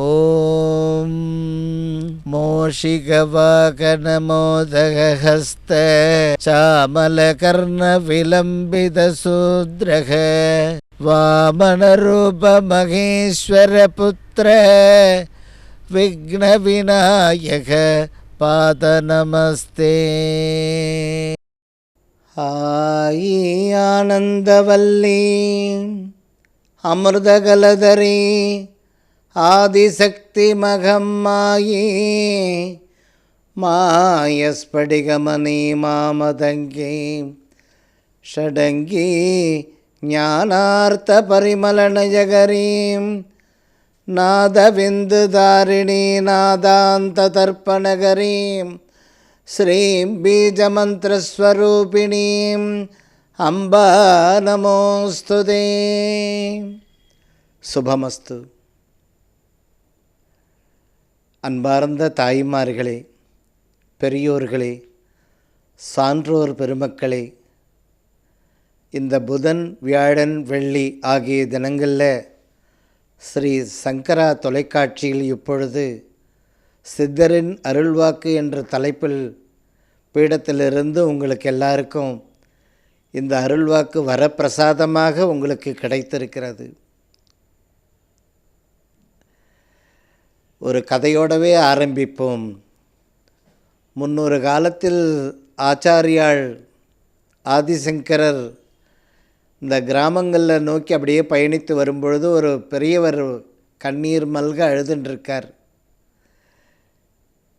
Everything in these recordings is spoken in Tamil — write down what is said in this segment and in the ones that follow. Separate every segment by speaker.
Speaker 1: ஓம் மோஷிகவாகனமோதகஹஸ்த சாமலகர்ண விலம்பிதசூத்ரக வாமனரூப மகேஸ்வரபுத்திர விக்னவிநாயக பாதநமஸ்தே. ஆயி ஆனந்தவல்லி அமிர்தகலதரி ஆதிசக்தி மகம்மாயி மாயஸ்படிகமணி மாமதங்கி ஷடங்கி ஞானார்த்த பரிமளநயகரீம் நாதவிந்துதாரிணி நாதாந்த தர்ப்பணகரீம் ஸ்ரீம் பீஜமந்திரஸ்வரூபிணீம் அம்பா நமோஸ்துதே. சுபமஸ்து. அன்பார்ந்த தாய்மார்களே, பெரியோர்களே, சான்றோர் பெருமக்களே, இந்த புதன் வியாழன் வெள்ளி ஆகிய தினங்களில் ஸ்ரீ சங்கரா தொலைக்காட்சியில் இப்பொழுது சித்தரின் அருள்வாக்கு என்ற தலைப்பில் பீடத்திலிருந்து உங்களுக்கு எல்லாருக்கும் இந்த அருள்வாக்கு வரப்பிரசாதமாக உங்களுக்கு கிடைத்திருக்கிறது. ஒரு கதையோடவே ஆரம்பிப்போம். முன்னொரு காலத்தில் ஆச்சாரியாள் ஆதிசங்கரர் இந்த கிராமங்களில் நோக்கி அப்படியே பயணித்து வரும்பொழுது ஒரு பெரியவர் கண்ணீர் மல்க அழுதுன்ட்ருக்கார்.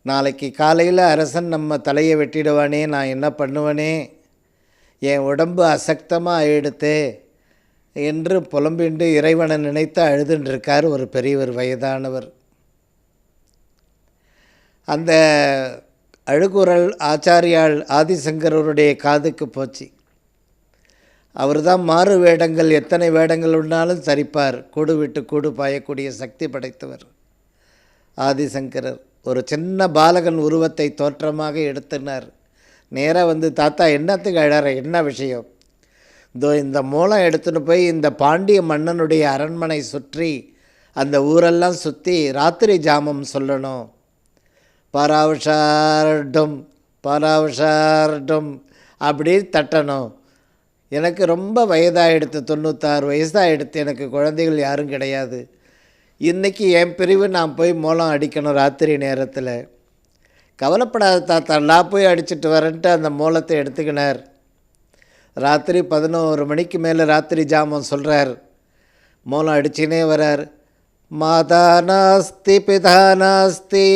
Speaker 1: நாளைக்கு காலையில் அரசன் நம்ம தலையை வெட்டிடுவானே, நான் என்ன பண்ணுவனே, என் உடம்பு அசக்தமாக ஆயிடுத்தே என்று புலம்பிண்டு இறைவனை நினைத்து அழுதுன்ட்ருக்கார் ஒரு பெரியவர், வயதானவர். அந்த அழுகுரல் ஆச்சாரியாள் ஆதிசங்கரருடைய காதுக்கு போச்சு. அவர் தான் மாறு வேடங்கள், எத்தனை வேடங்கள் உண்டாலும் தரிப்பார், கூடு விட்டு கூடு பாயக்கூடிய சக்தி படைத்தவர் ஆதிசங்கரர். ஒரு சின்ன பாலகன் உருவத்தை தோற்றமாக எடுத்தினார். நேராக வந்து, தாத்தா என்னத்துக்கு அழற, என்ன விஷயம்? இதோ இந்த மூலம் எடுத்துன்னு போய் இந்த பாண்டிய மன்னனுடைய அரண்மனை சுற்றி அந்த ஊரெல்லாம் சுற்றி ராத்திரி ஜாமம் சொல்லணும். பராவஷார்டும் பராவஷார்டும் அப்படி தட்டணும். எனக்கு ரொம்ப வயதாகிடுத்து, 96 வயசாகிடுத்து, எனக்கு குழந்தைகள் யாரும் கிடையாது. இன்றைக்கி என் பிரிவு நான் போய் மூலம் அடிக்கணும் ராத்திரி நேரத்தில். கவலைப்படாத தாத்தா, நான் போய் அடிச்சுட்டு வரேன்ட்டு அந்த மூலத்தை எடுத்துக்கினார். ராத்திரி 11 மணிக்கு மேலே ராத்திரி ஜாமம் சொல்கிறார். மூலம் அடிச்சுனே வரார். மாதா நாஸ்தி பிதா நாஸ்தி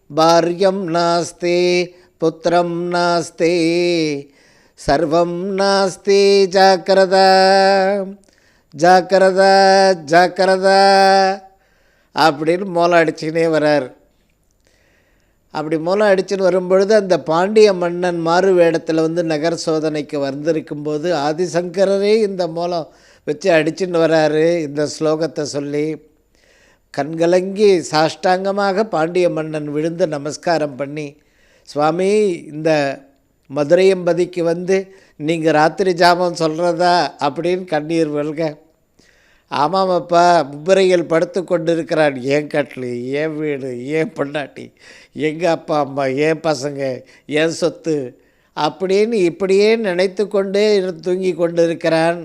Speaker 1: பாரியம் நாஸ்தி புத்திரம் நாஸ்தி சர்வம் நாஸ்தி ஜாக்கிரதா ஜாக்கிரதா ஜாக்கிரதா அப்படின்னு மூலம் அடிச்சுக்கினே வரார். அப்படி மூலம் அடிச்சுன்னு வரும்பொழுது அந்த பாண்டிய மன்னன் மாறு வேடத்தில் வந்து நகர் சோதனைக்கு வந்திருக்கும்போது ஆதிசங்கரரே இந்த மூலம் வச்சு அடிச்சுன்னு வராரு. இந்த ஸ்லோகத்தை சொல்லி கண்கலங்கி சாஷ்டாங்கமாக பாண்டிய மன்னன் விழுந்து நமஸ்காரம் பண்ணி, சுவாமி, இந்த மதுரையம்பதிக்கு வந்து நீங்கள் ராத்திரி ஜாமம் சொல்கிறதா அப்படின்னு கண்ணீர் வெல்க. ஆமாமப்பா, முப்பரையில் படுத்து கொண்டு இருக்கிறான். ஏன் கட்டில், ஏன் வீடு, ஏன் பொண்டாட்டி, எங்கள் அப்பா அம்மா, ஏன் பசங்க, ஏன் சொத்து அப்படின்னு இப்படியே நினைத்து கொண்டே தூங்கி கொண்டு இருக்கிறான்.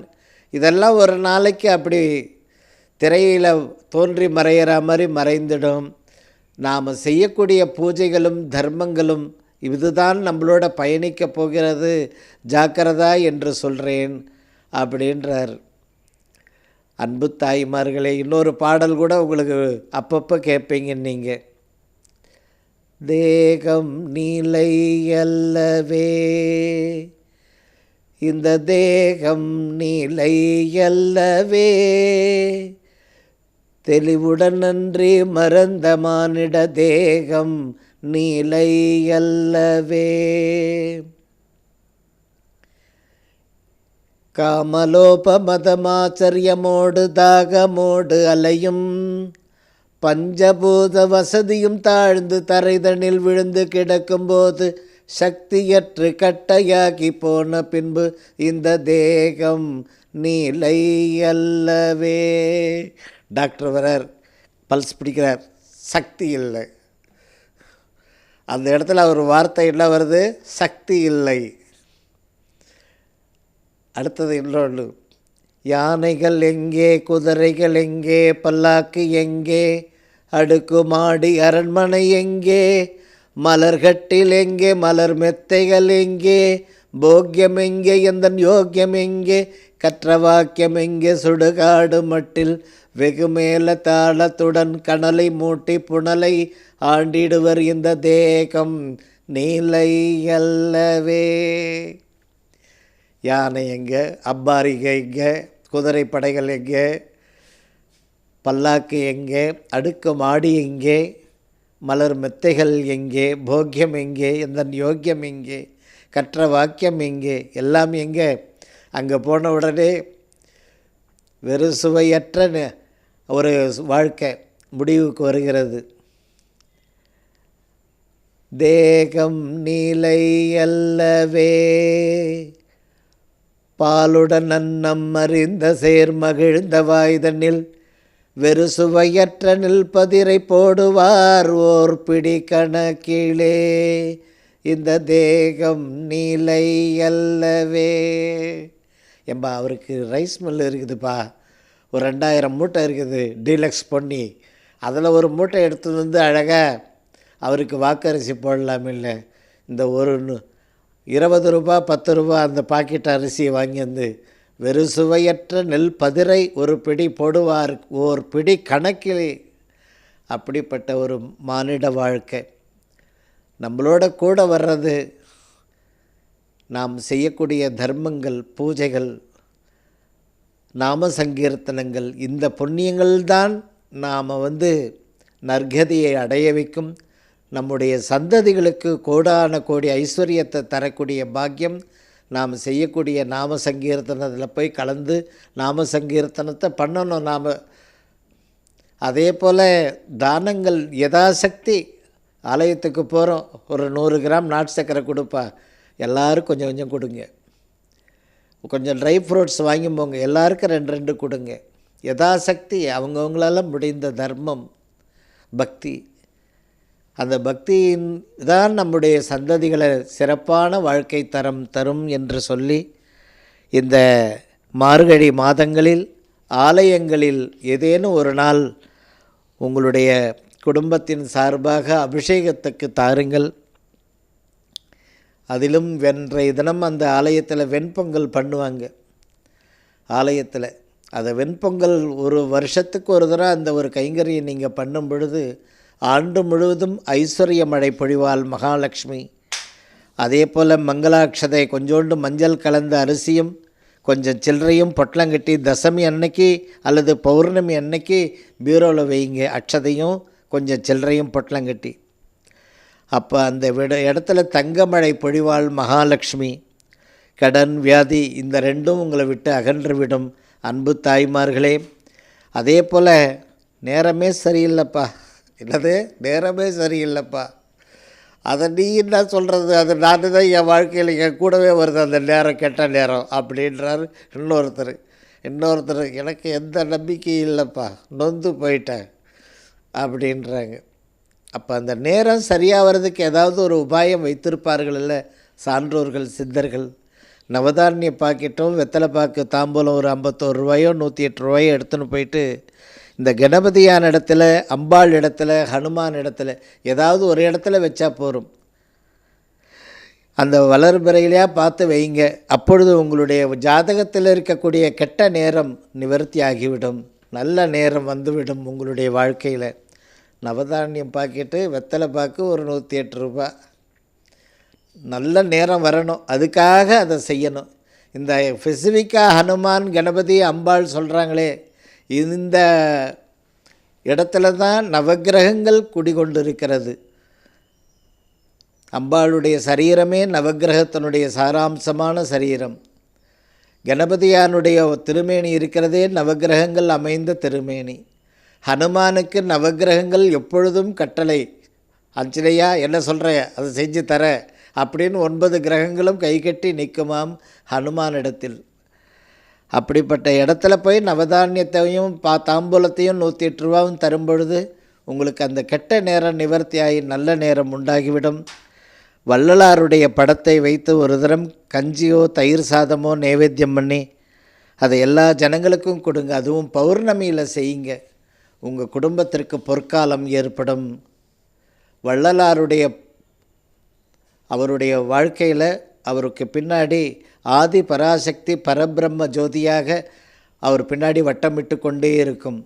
Speaker 1: இதெல்லாம் ஒரு நாளைக்கு அப்படி திரையில் தோன்றி மறையிற மாதிரி மறைந்துடும். நாம் செய்யக்கூடிய பூஜைகளும் தர்மங்களும் இதுதான் நம்மளோட பயணிக்க போகிறது, ஜாக்கிரதா என்று சொல்கிறேன் அப்படின்றார். அன்பு தாய்மார்களே, இன்னொரு பாடல் கூட உங்களுக்கு அப்பப்போ கேட்பீங்க நீங்கள். தேகம் நிலை அல்லவே, இந்த தேகம் நிலை அல்லவே, தெளிவுடன் நன்றி மறந்த மானிட தேகம் நிலை அல்லவே. காமலோபமதமாச்சரியமோடு தாகமோடு அலையும் பஞ்சபூத வசதியும் தாழ்ந்து தரைதனில் விழுந்து கிடக்கும்போது சக்தியற்று கட்டையாகி போன பின்பு இந்த தேகம் நிலை அல்லவே. டாக்டர் வரார், பல்ஸ் பிடிக்கிறார், சக்தி இல்லை. அந்த இடத்துல ஒரு வார்த்தை என்ன வருது? சக்தி இல்லை. அடுத்தது இன்னொன்று, யானைகள் எங்கே, குதிரைகள் எங்கே, பல்லாக்கு எங்கே, அடுக்குமாடி அரண்மனை எங்கே, மலர்கட்டில் எங்கே, மலர் மெத்தைகள் எங்கே, போக்கியம் எங்கே, எந்தன் யோக்கியம் எங்கே, கற்ற வாக்கியம் எங்கே, சுடுகாடு மட்டில் வெகுமேல தாளத்துடன் கனலை மூட்டி புனலை ஆண்டிடுவர் இந்த தேகம் நீலை அல்லவே. யானை எங்கே, அப்பாரிகை எங்கே, குதிரை படைகள் எங்கே, பல்லாக்கு எங்கே, அடுக்கு மாடி எங்கே, மலர் மெத்தைகள் எங்கே, போக்கியம் எங்கே, எந்தன் யோக்கியம் எங்கே, கற்ற வாக்கியம் எங்கே, எல்லாம் எங்கே? அங்கே போன உடனே வெறும் சுவையற்ற ஒரு வாழ்க்கை முடிவுக்கு வருகிறது. தேகம் நீலை அல்லவே, பாலுடன் அன்னம் அறிந்த சேர் மகிழ்ந்த வாய்தனில் வெறு சுவையற்ற நில்பதிரை போடுவார் ஓர் பிடி கணக்கிலே இந்த தேகம் நீலை அல்லவே. ஏம்பா அவருக்கு ரைஸ் மில் இருக்குதுப்பா, ஒரு 2000 மூட்டை இருக்குது டீலக்ஸ் பண்ணி, அதில் ஒரு மூட்டை எடுத்து வந்து அழகாக அவருக்கு வாக்கரிசி போடலாம். இல்லை, இந்த ஒரு 20 ரூபா 10 ரூபா அந்த பாக்கெட் அரிசியை வாங்கி வந்து வெறு சுவையற்ற நெல் பதிரை ஒரு பிடி போடுவார் ஓர் பிடி கணக்கிலே. அப்படிப்பட்ட ஒரு மானிட வாழ்க்கை நம்மளோட கூட வர்றது நாம் செய்யக்கூடிய தர்மங்கள், பூஜைகள், நாம சங்கீர்த்தனங்கள், இந்த புண்ணியங்கள் தான் நாம் நற்கதியை அடைய வைக்கும். நம்முடைய சந்ததிகளுக்கு கோடான கோடி ஐஸ்வர்யத்தை தரக்கூடிய பாக்கியம் நாம் செய்யக்கூடிய நாம சங்கீர்த்தனத்தில் போய் கலந்து நாம சங்கீர்த்தனத்தை பண்ணணும். நாம் அதே போல் தானங்கள் யதாசக்தி. ஆலயத்துக்கு போகிறோம், ஒரு 100 கிராம் நாட்டு சக்கரை கொடுப்பா, எல்லோரும் கொஞ்சம் கொஞ்சம் கொடுங்க. கொஞ்சம் ட்ரை ஃப்ரூட்ஸ் வாங்கி போங்க, எல்லாருக்கும் 2 கொடுங்க. யதாசக்தி அவங்கவுங்களால முடிந்த தர்மம், பக்தி. அந்த பக்தியின் தான் நம்முடைய சந்ததிகளை சிறப்பான வாழ்க்கை தரும் என்று சொல்லி, இந்த மார்கழி மாதங்களில் ஆலயங்களில் ஏதேனும் ஒரு நாள் உங்களுடைய குடும்பத்தின் சார்பாக அபிஷேகத்துக்கு தாருங்கள். அதிலும் வென்றைய தினம் அந்த ஆலயத்தில் வெண்பொங்கல் பண்ணுவாங்க. ஆலயத்தில் அதை வெண்பொங்கல் ஒரு வருஷத்துக்கு ஒரு தடவை அந்த ஒரு கைங்கரியை நீங்கள் பண்ணும் பொழுது ஆண்டு முழுவதும் ஐஸ்வர்ய மழை பொழிவாள் மகாலட்சுமி. அதே போல் மங்களாட்சதை கொஞ்சோண்டு மஞ்சள் கலந்த அரிசியும் கொஞ்சம் சில்லறையும் பொட்டலங்கட்டி தசமி அன்னைக்கு அல்லது பௌர்ணமி அன்னைக்கு பீரோவில் வைங்க. அட்சதையும் கொஞ்சம் சில்லறையும் பொட்டலங்கட்டி. அப்போ அந்த இடத்துல தங்கமழை பொழிவாள் மகாலட்சுமி. கடன், வியாதி இந்த 2ம் உங்களை விட்டு அகன்றுவிடும். அன்பு தாய்மார்களே, அதே போல் நேரமே சரியில்லைப்பா, என்னது நேரமே சரியில்லைப்பா, அதை நீ என்ன சொல்கிறது, அது நான் தான் என் வாழ்க்கையில் என் கூடவே வருது அந்த நேரம், கெட்ட நேரம் அப்படின்றாரு இன்னொருத்தர். எனக்கு எந்த நம்பிக்கையும் இல்லைப்பா, நொந்து போயிட்டேன் அப்படின்றாங்க. அப்போ அந்த நேரம் சரியாக வர்றதுக்கு ஏதாவது ஒரு உபாயம் வைத்திருப்பார்கள் இல்லை சான்றோர்கள், சித்தர்கள். நவதானிய பாக்கெட்டும் வெத்தலை பாக்கு தாம்பூலம் ஒரு 51 ரூபாயோ 108 ரூபாயோ எடுத்துன்னு போயிட்டு இந்த கணபதியான இடத்துல, அம்பாள் இடத்துல, ஹனுமான் இடத்துல ஏதாவது ஒரு இடத்துல வச்சா போகும். அந்த வளர்பிறையிலையாக பார்த்து வைங்க. அப்பொழுது உங்களுடைய ஜாதகத்தில் இருக்கக்கூடிய கெட்ட நேரம் நிவர்த்தி ஆகிவிடும், நல்ல நேரம் வந்துவிடும் உங்களுடைய வாழ்க்கையில். நவதானியம் பாக்கெட்டு, வெத்தலை பாக்கு ஒரு 108 ரூபா. நல்ல நேரம் வரணும், அதுக்காக அதை செய்யணும். இந்த ஸ்பெசிஃபிக்காக ஹனுமான், கணபதி, அம்பாள் சொல்கிறாங்களே, இந்த இடத்துல தான் நவக்கிரகங்கள் குடிகொண்டிருக்கிறது. அம்பாளுடைய சரீரமே நவக்கிரகத்தினுடைய சாராம்சமான சரீரம். கணபதியானுடைய திருமேனி இருக்கிறதே நவக்கிரகங்கள் அமைந்த திருமேனி. ஹனுமானுக்கு நவக்கிரகங்கள் எப்பொழுதும் கட்டளை. அஞ்சனையா என்ன சொல்கிற அதை செஞ்சு தர அப்படின்னு 9 கிரகங்களும் கைகட்டி நிற்குமாம் ஹனுமானிடத்தில். அப்படிப்பட்ட இடத்துல போய் நவதானியத்தையும் தாம்பூலத்தையும் 108 ரூபாவும் தரும் பொழுது உங்களுக்கு அந்த கெட்ட நேரம் நிவர்த்தியாகி நல்ல நேரம் உண்டாகிவிடும். வள்ளலாருடைய படத்தை வைத்து ஒரு தரம் கஞ்சியோ தயிர் சாதமோ நைவேத்தியம் பண்ணி அதை எல்லா ஜனங்களுக்கும் கொடுங்க. அதுவும் பௌர்ணமியில் செய்யுங்க. உங்கள் குடும்பத்திற்கு பொற்காலம் ஏற்படும். வள்ளலாருடைய அவருடைய வாழ்க்கையில் அவருக்கு பின்னாடி ஆதி பராசக்தி பரபிரம்ம ஜோதியாக அவர் பின்னாடி வட்டமிட்டு கொண்டே இருக்கும்.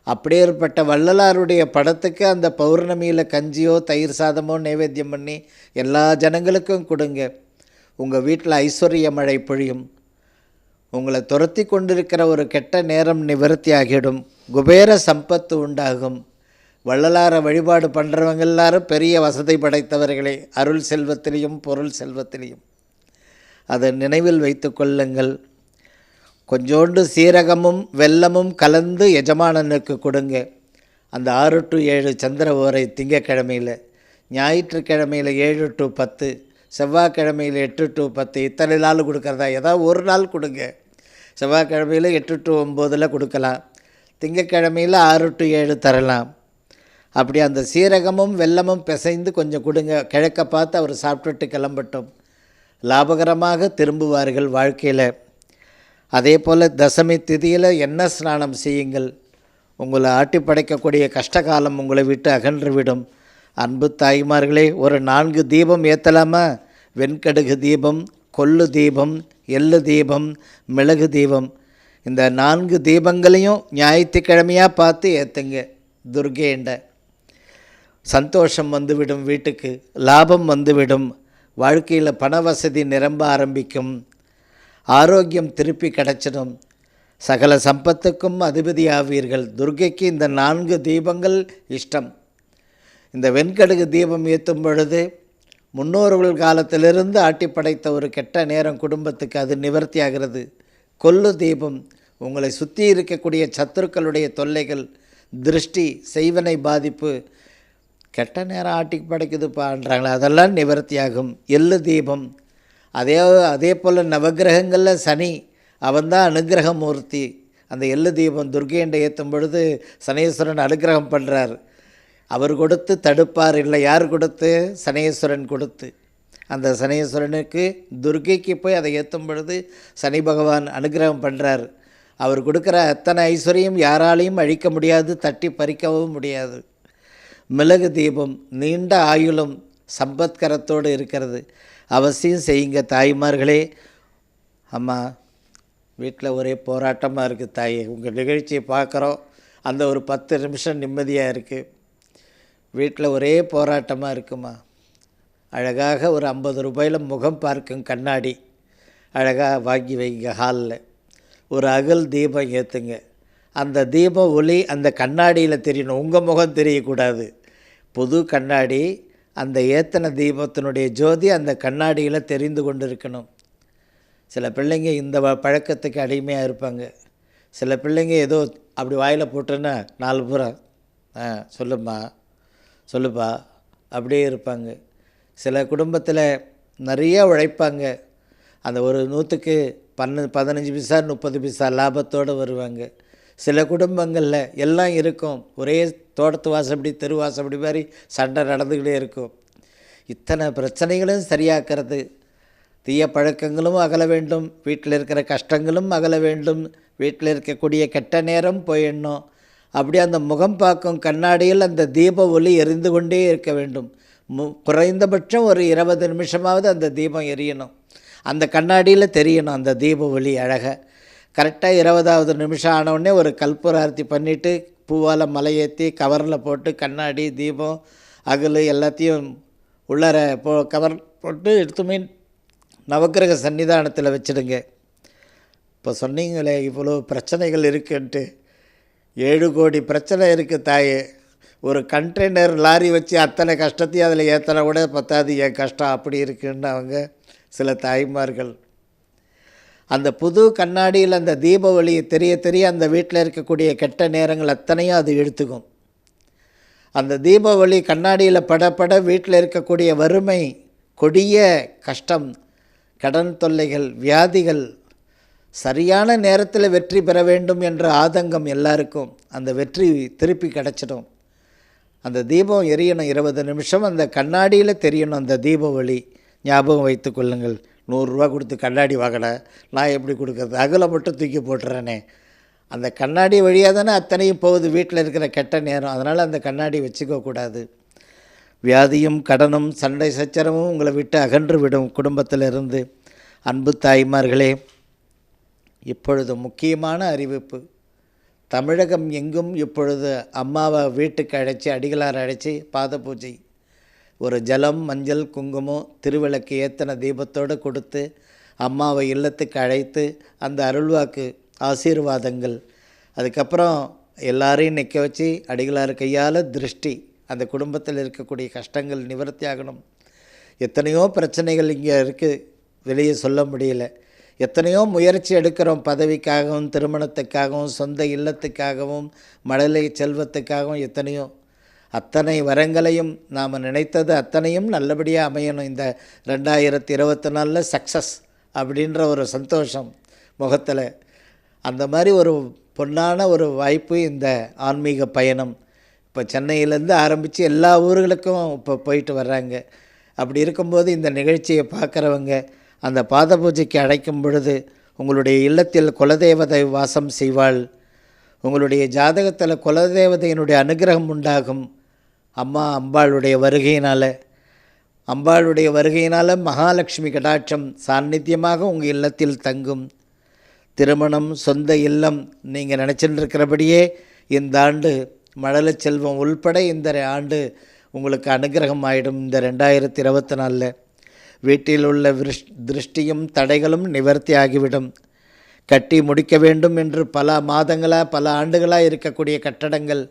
Speaker 1: அப்படியேற்பட்ட வள்ளலாருடைய படத்துக்கு அந்த பௌர்ணமியில் கஞ்சியோ தயிர் சாதமோ நைவேத்தியம் பண்ணி எல்லா ஜனங்களுக்கும் கொடுங்க. உங்கள் வீட்டில் ஐஸ்வர்ய மழை பொழியும். உங்களை துரத்தி கொண்டிருக்கிற ஒரு கெட்ட நேரம் நிவர்த்தி ஆகிடும். குபேர சம்பத்து உண்டாகும். வள்ளலாரை வழிபாடு பண்ணுறவங்க எல்லாரும் பெரிய வசதி படைத்தவர்களே, அருள் செல்வத்திலையும் பொருள் செல்வத்திலையும். அதை நினைவில் வைத்து கொள்ளுங்கள். கொஞ்சோண்டு சீரகமும் வெல்லமும் கலந்து எஜமானனுக்கு கொடுங்க. அந்த 6 to 7 சந்திர ஓரை திங்கக்கிழமையில், ஞாயிற்றுக்கிழமையில் 7 to 10, செவ்வாய்க்கிழமையில் 8 to 10, இத்தனை நாள் கொடுக்குறதா ஏதாவது ஒரு நாள் கொடுங்க. செவ்வாய்க்கிழமையில் 8 to 9 கொடுக்கலாம், திங்கக்கிழமையில் 6 to 7 தரலாம். அப்படி அந்த சீரகமும் வெல்லமும் பிசைந்து கொஞ்சம் கொடுங்க. கிழக்க பார்த்து அவர் சாப்பிட்டுட்டு கிளம்பட்டும். லாபகரமாக திரும்புவார்கள் வாழ்க்கையில். அதே போல் தசமி திதியில் எண்ணெய் ஸ்நானம் செய்யுங்கள். உங்களை ஆட்டி படைக்கக்கூடிய கஷ்டகாலம் உங்களை விட்டு அகன்றுவிடும். அன்பு தாய்மார்களே, ஒரு 4 தீபம் ஏற்றலாமா? வெண்கடுகு தீபம், கொள்ளு தீபம், எள்ளு தீபம், மிளகு தீபம். இந்த 4 தீபங்களையும் ஞாயிற்றுக்கிழமையாக பார்த்து ஏற்றுங்க. துர்கேண்ட சந்தோஷம் வந்துவிடும். வீட்டுக்கு லாபம் வந்துவிடும். வாழ்க்கையில் பண வசதி நிரம்ப ஆரம்பிக்கும். ஆரோக்கியம் திருப்பி கிடச்சிடும். சகல சம்பத்துக்கும் அதிபதி ஆவீர்கள். துர்க்கைக்கு இந்த 4 தீபங்கள் இஷ்டம். இந்த வெண்கடுகு தீபம் ஏற்றும் பொழுது முன்னோர்கள் காலத்திலிருந்து ஆட்டி படைத்த ஒரு கெட்ட நேரம் குடும்பத்துக்கு அது நிவர்த்தி ஆகிறது. கொல்லு தீபம் உங்களை சுற்றி இருக்கக்கூடிய சத்துருக்களுடைய தொல்லைகள், திருஷ்டி, செய்வனை பாதிப்பு, கெட்ட நேரம் ஆட்டி படைக்குதுப்பான்றாங்களே, அதெல்லாம் நிவர்த்தியாகும். எள்ளு தீபம் அதே போல் நவகிரகங்களில் சனி அவன்தான் அனுகிரகமூர்த்தி. அந்த எள்ளு தீபம் துர்கையண்டை ஏற்றும் பொழுது சனீஸ்வரன் அனுகிரகம் பண்ணுறார். அவர் கொடுத்து தடுப்பார். இல்லை, யார் கொடுத்து? சனீஸ்வரன் கொடுத்து. அந்த சனீஸ்வரனுக்கு துர்கைக்கு போய் அதை ஏற்றும் பொழுது சனி பகவான் அனுகிரகம் பண்ணுறார். அவர் கொடுக்குற அத்தனை ஐஸ்வர்யம் யாராலையும் அழிக்க முடியாது, தட்டி பறிக்கவும் முடியாது. மிளகு தீபம் நீண்ட ஆயுளும் சம்பத்கரத்தோடு இருக்கிறது. அவசியம் செய்யுங்க தாய்மார்களே. அம்மா, வீட்டில் ஒரே போராட்டமாக இருக்குது தாயே. உங்கள் நிகழ்ச்சியை பார்க்குறோம், அந்த ஒரு 10 நிமிஷம் நிம்மதியாக இருக்குது. வீட்டில் ஒரே போராட்டமாக இருக்குமா. அழகாக ஒரு 50 ரூபாயில் முகம் பார்க்கும் கண்ணாடி அழகாக வாங்கி வைங்க. ஹாலில் ஒரு அகல் தீபம் ஏற்றுங்க. அந்த தீப ஒளி அந்த கண்ணாடியில் தெரியணும், உங்கள் முகம் தெரியக்கூடாது. புது கண்ணாடி, அந்த ஏத்தன தீபத்தினுடைய ஜோதி அந்த கண்ணாடியில் தெரிந்து கொண்டு இருக்கணும். சில பிள்ளைங்க இந்த பழக்கத்துக்கு அடிமையாக இருப்பாங்க. சில பிள்ளைங்க ஏதோ அப்படி வாயில் போட்டுன்னா 4 புறம் சொல்லுமா சொல்லுப்பா அப்படியே இருப்பாங்க. சில குடும்பத்தில் நிறைய உழைப்பாங்க. அந்த ஒரு 100க்கு 15 பைசா 30 பைசா லாபத்தோடு வருவாங்க. சில குடும்பங்களில் எல்லாம் இருக்கும், ஒரே தோட்டத்து வாசப்படி தெரு வாசப்படி மாதிரி சண்டை நடந்துக்கிட்டே இருக்கும். இத்தனை பிரச்சனைகளும் சரியாக்கிறது. தீய பழக்கங்களும் அகல வேண்டும், வீட்டில் இருக்கிற கஷ்டங்களும் அகல வேண்டும், வீட்டில் இருக்கக்கூடிய கெட்ட நேரம் போயிடணும். அப்படி அந்த முகம் பார்க்கும் கண்ணாடியில் அந்த தீப ஒளி எரிந்து கொண்டே இருக்க வேண்டும். குறைந்தபட்சம் ஒரு 20 நிமிஷமாவது அந்த தீபம் எரியணும். அந்த கண்ணாடியில் தெரியணும் அந்த தீப ஒளி அழகாக. கரெக்டாக 20வது நிமிஷம் ஆனவுடனே ஒரு கற்பூரார்த்தி பண்ணிவிட்டு பூவால் மலையேற்றி கவரில் போட்டு கண்ணாடி தீபம் அகல் எல்லாத்தையும் உள்ளார கவர் போட்டு எடுத்துமே நவக்கிரக சன்னிதானத்தில் வச்சுடுங்க. இப்போ சொன்னீங்களே இவ்வளோ பிரச்சனைகள் இருக்குன்ட்டு, 7 கோடி பிரச்சனை இருக்குது தாயே. ஒரு கண்டெய்னர் லாரி வச்சு அத்தனை கஷ்டத்தையும் அதில் ஏற்றனை கூட பத்தாது, என் கஷ்டம் அப்படி இருக்குன்னு அவங்க சில தாய்மார்கள். அந்த புது கண்ணாடியில் அந்த தீப ஒளி தெரிய தெரிய அந்த வீட்டில் இருக்கக்கூடிய கெட்ட நேரங்கள் அத்தனையும் அது இழுத்துக்கும். அந்த தீப ஒளி கண்ணாடியில் படப்பட வீட்டில் இருக்கக்கூடிய வறுமை, கொடிய கஷ்டம், கடன் தொல்லைகள், வியாதிகள், சரியான நேரத்தில் வெற்றி பெற வேண்டும் என்ற ஆதங்கம் எல்லாருக்கும், அந்த வெற்றி திருப்பி கிடச்சிடும். அந்த தீபம் எரியணும் 20 நிமிஷம், அந்த கண்ணாடியில் தெரியணும் அந்த தீப ஒளி. ஞாபகம் வைத்து கொள்ளுங்கள். 100 ரூபா கொடுத்து கண்ணாடி வாங்கின, நான் எப்படி கொடுக்குறது? அகலை மட்டும் தூக்கி போட்டுறேனே. அந்த கண்ணாடி வழியாக தானே அத்தனையும் போகுது, வீட்டில் இருக்கிற கெட்ட நேரம். அதனால் அந்த கண்ணாடி வச்சுக்கக்கூடாது. வியாதியும் கடனும் சண்டை சச்சரவும் உங்களை விட்டு அகன்று விடும் குடும்பத்திலிருந்து. அன்பு தாய்மார்களே, இப்பொழுது முக்கியமான அறிவிப்பு. தமிழகம் எங்கும் இப்பொழுது அம்மாவை வீட்டுக்கு அழைச்சி, அடிகளார் அழைச்சி பாத பூஜை, ஒரு ஜலம், மஞ்சள், குங்குமம், திருவிளக்கு ஏத்தன தீபத்தோடு கொடுத்து அம்மாவை இல்லத்துக்கு அழைத்து அந்த அருள்வாக்கு ஆசீர்வாதங்கள், அதுக்கப்புறம் எல்லாரையும் நிற்க வச்சு அடிகளார் கையால் திருஷ்டி, அந்த குடும்பத்தில் இருக்கக்கூடிய கஷ்டங்கள் நிவர்த்தி ஆகணும். எத்தனையோ பிரச்சனைகள் இங்கே இருக்குது, வெளியே சொல்ல முடியல. எத்தனையோ முயற்சி எடுக்கிறோம், பதவிக்காகவும், திருமணத்துக்காகவும், சொந்த இல்லத்துக்காகவும், மழலை செல்வத்துக்காகவும், எத்தனையோ. அத்தனை வரங்களையும் நாம் நினைத்தது அத்தனையும் நல்லபடியாக அமையணும். இந்த 2024 சக்ஸஸ் அப்படின்ற ஒரு சந்தோஷம் முகத்தில். அந்த மாதிரி ஒரு பொன்னான ஒரு வாய்ப்பு இந்த ஆன்மீக பயணம். இப்போ சென்னையிலேருந்து ஆரம்பித்து எல்லா ஊர்களுக்கும் இப்போ போயிட்டு வர்றாங்க. அப்படி இருக்கும்போது இந்த நிகழ்ச்சியை பார்க்குறவங்க அந்த பாத பூஜைக்கு அழைக்கும் பொழுது உங்களுடைய இல்லத்தில் குலதெய்வதை வாசம் செய்வாள். உங்களுடைய ஜாதகத்தில் குலதெய்வதையினுடைய அனுகிரகம் உண்டாகும். அம்பாளுடைய வருகையினால் மகாலட்சுமி கடாட்சம் சாநித்தியமாக உங்கள் இல்லத்தில் தங்கும். திருமணம், சொந்த இல்லம் நீங்கள் நினச்சிட்டு இருக்கிறபடியே இந்த ஆண்டு மழலை செல்வம் உள்பட இந்த ஆண்டு உங்களுக்கு அனுகிரகம் ஆகிடும். இந்த 2024 வீட்டில் உள்ள திருஷ்டியும் தடைகளும் நிவர்த்தி ஆகிவிடும். கட்டி முடிக்க வேண்டும் என்று பல மாதங்களாக, பல ஆண்டுகளாக இருக்கக்கூடிய கட்டடங்கள்,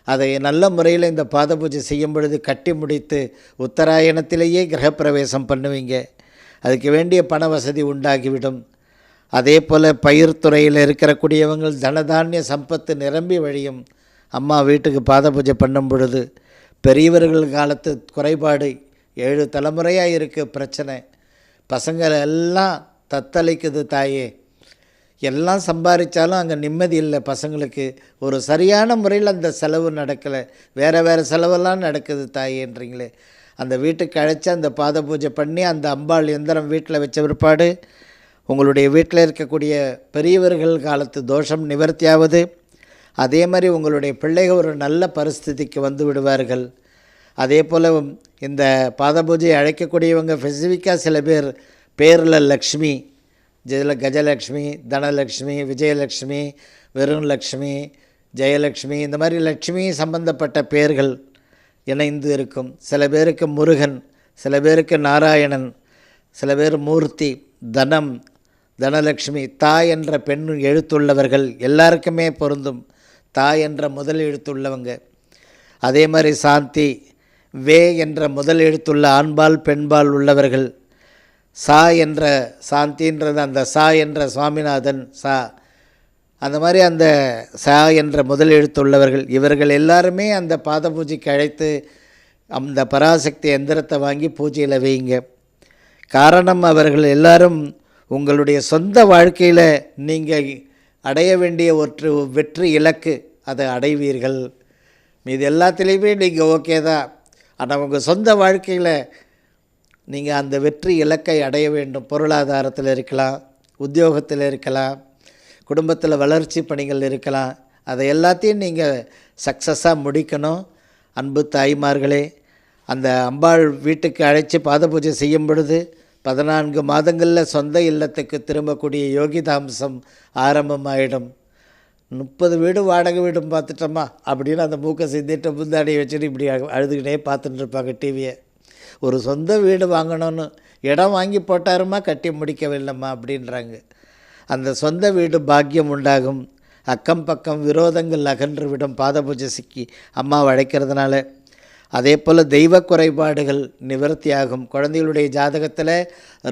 Speaker 1: அதை நல்ல முறையில் இந்த பாத பூஜை செய்யும் பொழுது கட்டி முடித்து உத்தராயணத்திலேயே கிரகப்பிரவேசம் பண்ணுவீங்க. அதுக்கு வேண்டிய பண வசதி உண்டாகிவிடும். அதே போல் பயிர்த்துறையில் இருக்கக்கூடியவங்கள் தனதானிய சம்பத்து நிரம்பி வழியும். அம்மா வீட்டுக்கு பாத பூஜை பண்ணும் பொழுது பெரியவர்கள் காலத்து குறைபாடு 7 தலைமுறையாக இருக்குது பிரச்சனை. பசங்கள் எல்லாம் தத்தளிக்குது தாயே. எல்லாம் சம்பாதிச்சாலும் அங்கே நிம்மதி இல்லை பசங்களுக்கு. ஒரு சரியான முறையில் அந்த செலவு நடக்கலை, வேறு செலவெல்லாம் நடக்குது தாயேன்றீங்களே. அந்த வீட்டுக்கு அழைச்சி அந்த பாத பூஜை பண்ணி அந்த அம்பாள் எந்திரம் வீட்டில் வச்ச பிற்பாடு உங்களுடைய வீட்டில் இருக்கக்கூடிய பெரியவர்கள் காலத்து தோஷம் நிவர்த்தியாவது. அதே மாதிரி உங்களுடைய பிள்ளைகள் ஒரு நல்ல பரிஸ்திதிக்கு வந்து விடுவார்கள். அதே போல் இந்த பாத பூஜையை அழைக்கக்கூடியவங்க ஸ்பெசிஃபிக்காக சில பேர் பேரில் லக்ஷ்மி, கஜலக்ஷ்மி, தனலக்ஷ்மி, விஜயலக்ஷ்மி, வெறும் லக்ஷ்மி, ஜெயலக்ஷ்மி, இந்த மாதிரி லக்ஷ்மி சம்பந்தப்பட்ட பெயர்கள் இணைந்து இருக்கும். சில பேருக்கு முருகன், சில பேருக்கு நாராயணன், சில பேர் மூர்த்தி, தனம், தனலக்ஷ்மி. தாய் என்ற பெண் எழுத்துள்ளவர்கள் எல்லாருக்குமே பொருந்தும். தாய் என்ற முதல் எழுத்துள்ளவங்க. அதே மாதிரி சாந்தி, வே என்ற முதல் எழுத்துள்ள ஆண்பால் பெண்பால் உள்ளவர்கள். சா என்ற சாந்தின்றது அந்த சா என்ற சுவாமிநாதன் சா, அந்த மாதிரி அந்த சா என்ற முதல் எழுத்துள்ளவர்கள். இவர்கள் எல்லாருமே அந்த பாத பூஜைக்கு அழைத்து அந்த பராசக்தி எந்திரத்தை வாங்கி பூஜையில் வைங்க. காரணம், அவர்கள் எல்லாரும் உங்களுடைய சொந்த வாழ்க்கையில் நீங்கள் அடைய வேண்டிய ஒரு வெற்றி இலக்கு, அதை அடைவீர்கள். மீது எல்லாத்துலேயுமே நீங்கள் ஓகே தான். ஆனால் உங்கள் சொந்த வாழ்க்கையில் நீங்கள் அந்த வெற்றி இலக்கை அடைய வேண்டும். பொருளாதாரத்தில் இருக்கலாம், உத்தியோகத்தில் இருக்கலாம், குடும்பத்தில் வளர்ச்சி பணிகள் இருக்கலாம். அதை எல்லாத்தையும் நீங்கள் சக்ஸஸாக முடிக்கணும். அன்பு தாய்மார்களே, அந்த அம்பாள் வீட்டுக்கு அழைச்சி பாத பூஜை செய்யும் பொழுது 14 மாதங்களில் சொந்த இல்லத்துக்கு திரும்பக்கூடிய யோகிதாம்சம் ஆரம்பமாயிடும். 30 வீடு வாடகை வீடும் பார்த்துட்டோமா அப்படின்னு அந்த மூக்கை சிந்திட்டு முந்தாடியை வச்சுட்டு இப்படி அழுதுகிட்டே பார்த்துட்டு இருப்பாங்க டிவியை. ஒரு சொந்த வீடு வாங்கணும்னு இடம் வாங்கி போட்டாருமா, கட்டி முடிக்கவில்லைம்மா அப்படின்றாங்க. அந்த சொந்த வீடு பாக்கியம் உண்டாகும். அக்கம் பக்கம் விரோதங்கள் அகன்று விடும் பாத பூஜை சிக்கி அம்மா அழைக்கிறதுனால. அதே போல் தெய்வ குறைபாடுகள் நிவர்த்தியாகும். குழந்தைகளுடைய ஜாதகத்தில்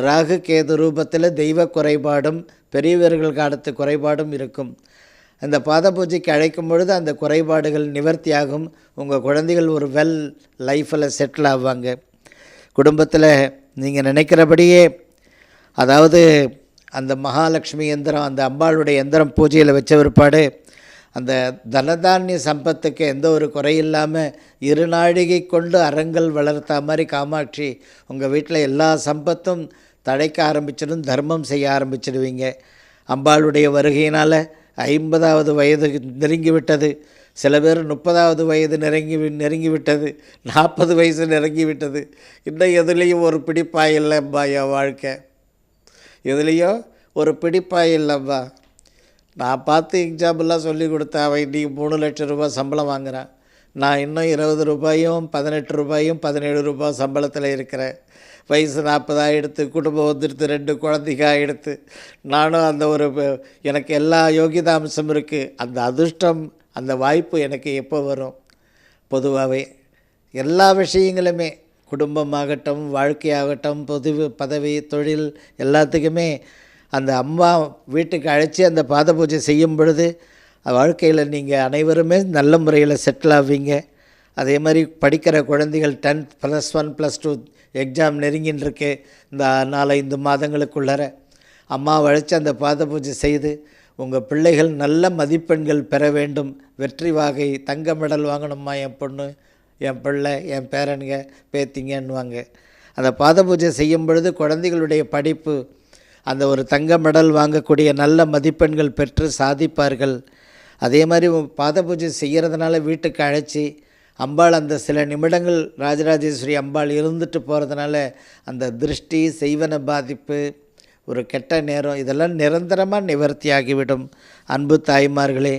Speaker 1: ராகு கேது ரூபத்தில் தெய்வ குறைபாடும் பெரியவர்கள் காலத்து குறைபாடும் இருக்கும். அந்த பாத பூஜைக்கு அழைக்கும் பொழுது அந்த குறைபாடுகள் நிவர்த்தியாகும். உங்கள் குழந்தைகள் ஒரு வெல் லைஃப்பில் செட்டில் ஆவாங்க. குடும்பத்தில் நீங்கள் நினைக்கிறபடியே, அதாவது அந்த மகாலட்சுமி எந்திரம், அந்த அம்பாளுடைய எந்திரம் பூஜையில் வச்ச பிற்பாடு அந்த தனதானிய சம்பத்துக்கு எந்த ஒரு குறையில்லாமல் இருநாழிகை கொண்டு அறங்கள் வளர்த்தா மாதிரி காமாட்சி உங்கள் வீட்டில் எல்லா சம்பத்தும் தழைக்க ஆரம்பிச்சிடும், தர்மம் செய்ய ஆரம்பிச்சிடுவீங்க. அம்பாளுடைய வருகையினால் 50வது வயது நெருங்கிவிட்டது, சில பேர் 30வது வயது நெருங்கிவிட்டது, 40 வயசு நெருங்கிவிட்டது. இன்னும் எதுலேயும் ஒரு பிடிப்பாய் இல்லைப்பா, என் வாழ்க்கை எதுலேயோ ஒரு பிடிப்பாய் இல்லைப்பா. நான் பார்த்து எக்ஸாம்பிளாக சொல்லி கொடுத்தேன், அவன் இன்றைக்கி 3 லட்சம் ரூபாய் சம்பளம் வாங்குகிறான். நான் இன்னும் 20 ரூபாயும் 18 ரூபாயும் 17 ரூபாய் சம்பளத்தில் இருக்கிறேன். வயசு 40 ஆகிடுத்து, குடும்பம் வந்துடுத்து, 2 குழந்தைங்க ஆகிடுத்து. நானும் அந்த ஒரு எனக்கு எல்லா யோகிதாம்சம் இருக்குது. அந்த அதிர்ஷ்டம், அந்த வாய்ப்பு எனக்கு எப்போ வரும்? பொதுவாகவே எல்லா விஷயங்களுமே, குடும்பமாகட்டும், வாழ்க்கையாகட்டும், பதவி, தொழில், எல்லாத்துக்குமே அந்த அம்மா வீட்டுக்கு அழைச்சி அந்த பாத பூஜை செய்யும் பொழுது வாழ்க்கையில் நீங்கள் அனைவருமே நல்ல முறையில் செட்டில் ஆவீங்க. அதே மாதிரி படிக்கிற குழந்தைகள் 10th +1 +2 எக்ஸாம் நெருங்கின்னு இருக்கு. இந்த 4-5 மாதங்களுக்குள்ளார அம்மாவை அழைச்சி அந்த பாத பூஜை செய்து உங்கள் பிள்ளைகள் நல்ல மதிப்பெண்கள் பெற வேண்டும், வெற்றி வாகை, தங்க மெடல் வாங்கணுமா என் பொண்ணு, என் பிள்ளை, என் பேரனுங்க, பேத்திங்கன்னுவாங்க. அந்த பாத பூஜை செய்யும் பொழுது குழந்தைகளுடைய படிப்பு அந்த ஒரு தங்க மெடல் வாங்கக்கூடிய நல்ல மதிப்பெண்கள் பெற்று சாதிப்பார்கள். அதே மாதிரி பாத பூஜை செய்கிறதுனால வீட்டுக்கு அழைச்சி அம்பாள் அந்த சில நிமிடங்கள் ராஜராஜேஸ்வரி அம்பாள் இருந்துட்டு போகிறதுனால அந்த திருஷ்டி, செய்வன பாதிப்பு, ஒரு கெட்ட நேரம், இதெல்லாம் நிரந்தரமாக நிவர்த்தி ஆகிவிடும். அன்பு தாய்மார்களே,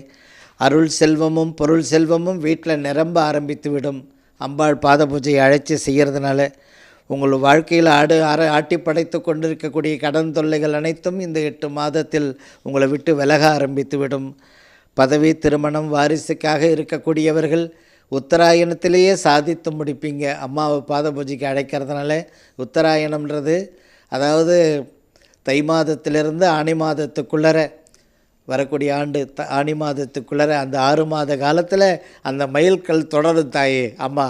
Speaker 1: அருள் செல்வமும் பொருள் செல்வமும் வீட்டில் நிரம்ப ஆரம்பித்து விடும். அம்பாள் பாத பூஜையை அழைச்சி செய்கிறதுனால உங்கள் வாழ்க்கையில் ஆட்டி படைத்து கொண்டிருக்கக்கூடிய கடன் தொல்லைகள் அனைத்தும் இந்த 8 மாதத்தில் உங்களை விட்டு விலக ஆரம்பித்து விடும். பதவி, திருமணம், வாரிசுக்காக இருக்கக்கூடியவர்கள் உத்தராயணத்திலேயே சாதித்து முடிப்பீங்க. அம்மாவை பாத பூஜைக்கு அழைக்கிறதுனால உத்தராயணம்ன்றது அதாவது தை மாதத்திலிருந்து ஆனி மாதத்துக்குள்ளர வரக்கூடிய ஆண்டு, ஆனி மாதத்துக்குள்ளர அந்த 6 மாத காலத்தில் அந்த மைல்கல் தொடரும் தாயே அம்மா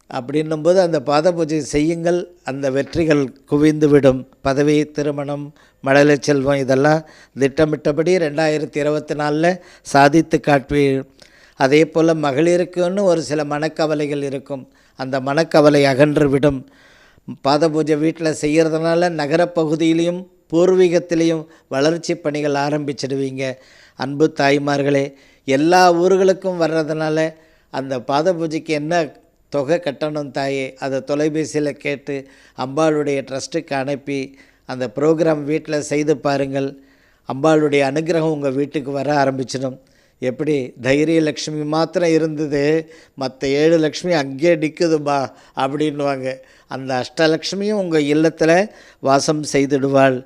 Speaker 1: அப்படின்னும்போது அந்த பாத பூஜை செய்யுங்கள், அந்த வெற்றிகள் குவிந்துவிடும். பதவி, திருமணம், மழலை செல்வம் இதெல்லாம் திட்டமிட்டபடி 2024 சாதித்து காட்டுவீர்கள். அதே போல் மகளிருக்குன்னு ஒரு சில மனக்கவலைகள் இருக்கும், அந்த மனக்கவலை அகன்றுவிடும். பாத பூஜை வீட்டில் செய்கிறதுனால நகரப்பகுதியிலையும் பூர்வீகத்திலையும் வளர்ச்சி பணிகள் ஆரம்பிச்சிடுவீங்க. அன்பு தாய்மார்களே, எல்லா ஊர்களுக்கும் வர்றதுனால அந்த பாத பூஜைக்கு என்ன தொகை கட்டணும் தாயே, அதை தொலைபேசியில் கேட்டு அம்பாளுடைய ட்ரஸ்ட்டுக்கு அனுப்பி அந்த ப்ரோக்ராம் வீட்டில் செய்து பாருங்கள். அம்பாளுடைய அனுகிரகம் உங்கள் வீட்டுக்கு வர ஆரம்பிச்சிடும். எப்படி தைரிய லக்ஷ்மி மாத்திரம் இருந்தது, மற்ற 7 லக்ஷ்மி அங்கேயே நிற்குதுமா அப்படின்வாங்க. அந்த அஷ்டலக்ஷ்மியும் உங்கள் இல்லத்தில் வாசம் செய்துடுவாள்.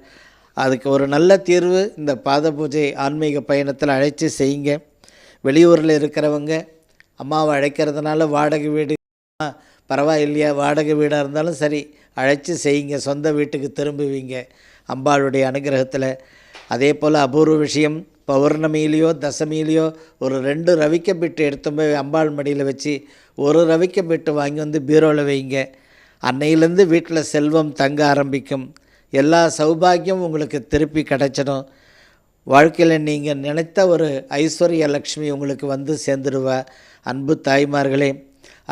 Speaker 1: அதுக்கு ஒரு நல்ல தீர்வு இந்த பாத பூஜை ஆன்மீக பயணத்தில் அழைச்சி செய்யுங்க. வெளியூரில் இருக்கிறவங்க அம்மாவை அழைக்கிறதுனால வாடகை வீடு பரவாயில்லையா, வாடகை வீடாக இருந்தாலும் சரி அழைச்சி செய்யுங்க, சொந்த வீட்டுக்கு திரும்புவீங்க அம்பாளுடைய அனுகிரகத்தில். அதே போல் அபூர்வ விஷயம், பௌர்ணமியிலையோ தசமியிலையோ ஒரு 2 ரவிக்கப்பிட்டு எடுத்து போய் அம்பாள் மடியில் வச்சு ஒரு ரவிக்கப்பிட்டு வாங்கி வந்து பீரோவில் வைங்க. அன்னையிலேருந்து வீட்டில் செல்வம் தங்க ஆரம்பிக்கும், எல்லா சௌபாகியம் உங்களுக்கு திருப்பி கிடச்சிடும். வாழ்க்கையில் நீங்கள் நினைத்த ஒரு ஐஸ்வர்ய லக்ஷ்மி உங்களுக்கு வந்து சேர்ந்துடுவா. அன்பு தாய்மார்களே,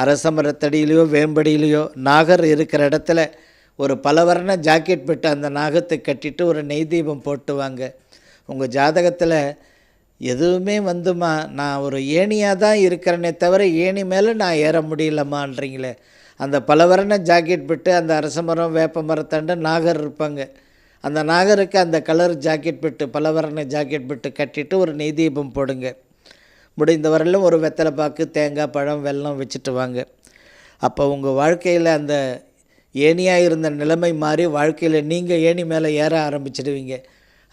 Speaker 1: அரச மரத்தடியிலையோ வேம்படியிலையோ நாகர் இருக்கிற இடத்துல ஒரு பலவர்ண ஜாக்கெட் போட்டு அந்த நாகத்தை கட்டிட்டு ஒரு நெய் தீபம் போட்டு வாங்க. உங்கள் ஜாதகத்தில் எதுவுமே வந்துமா நான் ஒரு ஏணியாக தான் இருக்கிறேனே தவிர ஏணி மேலே நான் ஏற முடியலம்மான்றீங்களே, அந்த பலவர்ண ஜாக்கெட் போட்டு அந்த அரச மரம், வேப்ப மரத்தாண்ட நாகர் இருப்பாங்க. அந்த நாகருக்கு அந்த கலர் ஜாக்கெட் போட்டு, பலவர்ண ஜாக்கெட் போட்டு கட்டிட்டு ஒரு நெய் தீபம் போடுங்க. முடிந்தவரையிலும் ஒரு வெத்தலை பாக்கு, தேங்காய், பழம், வெல்லம் வச்சுட்டு வாங்க. அப்போ உங்கள் வாழ்க்கையில் அந்த ஏணியாக இருந்த நிலைமை மாறி வாழ்க்கையில் நீங்கள் ஏணி மேலே ஏற ஆரம்பிச்சிடுவீங்க.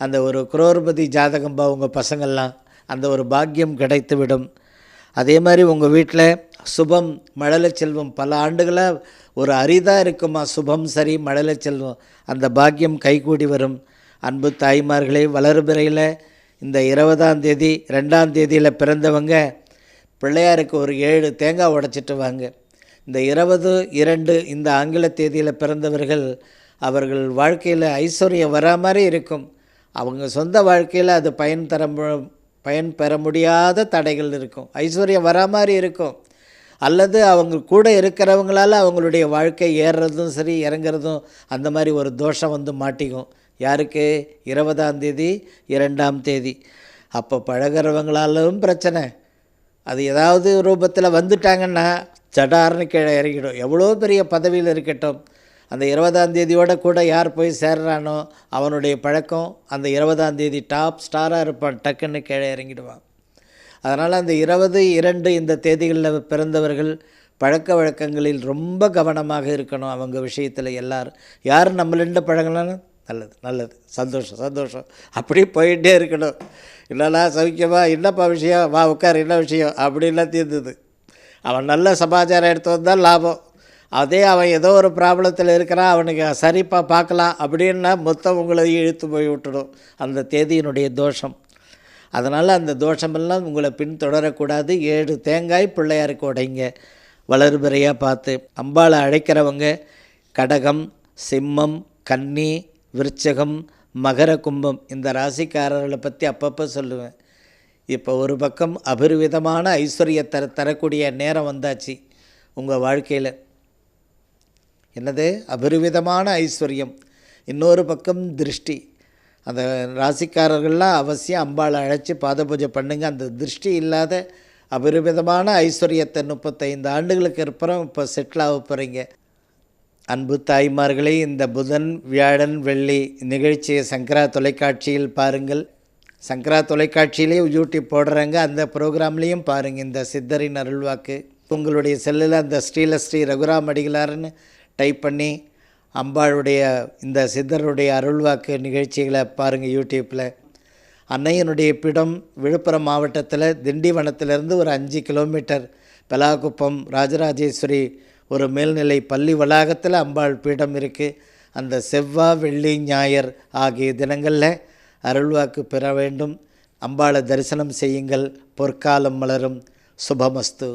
Speaker 1: அந்த ஒரு குரோர்பதி ஜாதகம்பா உங்கள் பசங்கள்லாம், அந்த ஒரு பாக்கியம் கிடைத்து விடும். அதே மாதிரி உங்கள் வீட்டில் சுபம், மழலை செல்வம் பல ஆண்டுகளாக ஒரு அரிதாக இருக்குமா, சுபம் சரி மழலை செல்வம், அந்த பாக்கியம் கைகூடி வரும். அன்பு தாய்மார்களே, வளர்பிறையில் இந்த 20ஆம் தேதி 2ஆம் தேதியில் பிறந்தவங்க பிள்ளையாருக்கு ஒரு 7 தேங்காய் உடைச்சிட்டு வாங்க. இந்த 20/2 இந்த ஆங்கில தேதியில் பிறந்தவர்கள் அவர்கள் வாழ்க்கையில் ஐஸ்வர்யம் வரா மாதிரி இருக்கும். அவங்க சொந்த வாழ்க்கையில் அது பயன் பயன் பெற முடியாத தடைகள் இருக்கும். ஐஸ்வர்யம் வரா மாதிரி இருக்கும். அல்லது அவங்க கூட இருக்கிறவங்களால் அவங்களுடைய வாழ்க்கை ஏறுறதும் சரி இறங்குறதும் அந்த மாதிரி ஒரு தோஷம் வந்து மாட்டிக்கும். யாருக்கு? 20ஆம் தேதி 2ஆம் தேதி. அப்போ பழகிறவங்களாலும் பிரச்சனை. அது ஏதாவது ரூபத்தில் வந்துட்டாங்கன்னா ஜடார்னு கீழே இறங்கிடும். எவ்வளோ பெரிய பதவியில் இருக்கட்டும், அந்த 20ஆம் தேதியோட கூட யார் போய் சேர்றானோ அவனுடைய பழக்கம் அந்த 20ஆம் தேதி டாப் ஸ்டாராக இருப்பான், டக்குன்னு கீழே இறங்கிடுவான். அதனால் அந்த 20, 2 இந்த தேதிகளில் பிறந்தவர்கள் பழக்க வழக்கங்களில் ரொம்ப கவனமாக இருக்கணும். அவங்க விஷயத்தில் யார் நம்மளிண்ட பழகலான்னு நல்லது நல்லது, சந்தோஷம் சந்தோஷம், அப்படி போயிட்டே இருக்கணும். இல்லைனா சௌக்கியமா, என்னப்பா விஷயம், வா உட்கார், என்ன விஷயம் அப்படின்லாம் தீர்ந்தது. அவன் நல்ல சமாச்சாரம் எடுத்து வந்தால் லாபம். அதே அவன் ஏதோ ஒரு ப்ராப்ளத்தில் இருக்கிறான், அவனுக்கு சரிப்பா பார்க்கலாம் அப்படின்னா மொத்தம் உங்களை இழுத்து போய் விட்டுடும் அந்த தேதியினுடைய தோஷம். அதனால் அந்த தோஷமெல்லாம் உங்களை பின்தொடரக்கூடாது. 7 தேங்காய் பிள்ளையாருக்கு உடைங்க, வளர்பிறையாக பார்த்து. அம்பாளை அழைக்கிறவங்க கடகம், சிம்மம், கன்னி, விருச்சகம், மகர, கும்பம் இந்த ராசிக்காரர்களை பற்றி அப்பப்போ சொல்லுவேன். இப்போ ஒரு பக்கம் அபரிவிதமான ஐஸ்வர்யத்தை தரக்கூடிய நேரம் வந்தாச்சு உங்கள் வாழ்க்கையில். என்னது? அபரிவிதமான ஐஸ்வர்யம். இன்னொரு பக்கம் திருஷ்டி. அந்த ராசிக்காரர்கள்லாம் அவசியம் அம்பாளை அழைச்சி பாத பூஜை பண்ணுங்க. அந்த திருஷ்டி இல்லாத அபரிவிதமான ஐஸ்வர்யத்தை 35 ஆண்டுகளுக்கு அப்புறம் இப்போ செட்டில் ஆக போகிறீங்க. அன்பு தாய்மார்களே, இந்த புதன், வியாழன், வெள்ளி நிகழ்ச்சியை சங்கரா தொலைக்காட்சியில் பாருங்கள். சங்கரா தொலைக்காட்சியிலே யூடியூப் போடுறாங்க, அந்த ப்ரோக்ராம்லேயும் பாருங்கள். இந்த சித்தரின் அருள்வாக்கு உங்களுடைய செல்லில் அந்த ஸ்ரீ ரகுராம் அடிகளார்னு டைப் பண்ணி அம்பாளுடைய இந்த சித்தருடைய அருள்வாக்கு நிகழ்ச்சிகளை பாருங்கள் யூடியூப்பில். அன்னையனுடைய பிடம் விழுப்புரம் மாவட்டத்தில் திண்டிவனத்திலேருந்து ஒரு 5 கிலோமீட்டர் பெலாகுப்பம் ராஜராஜேஸ்வரி ஒரு மேல்நிலை பள்ளி வளாகத்தில் அம்பாள் பீடம் இருக்குது. அந்த செவ்வாய், வெள்ளி, ஞாயிறு ஆகிய தினங்களில் அருள்வாக்கு பெற வேண்டும். அம்பாளை தரிசனம் செய்யுங்கள். பொற்காலம் மலரும். சுபமஸ்து.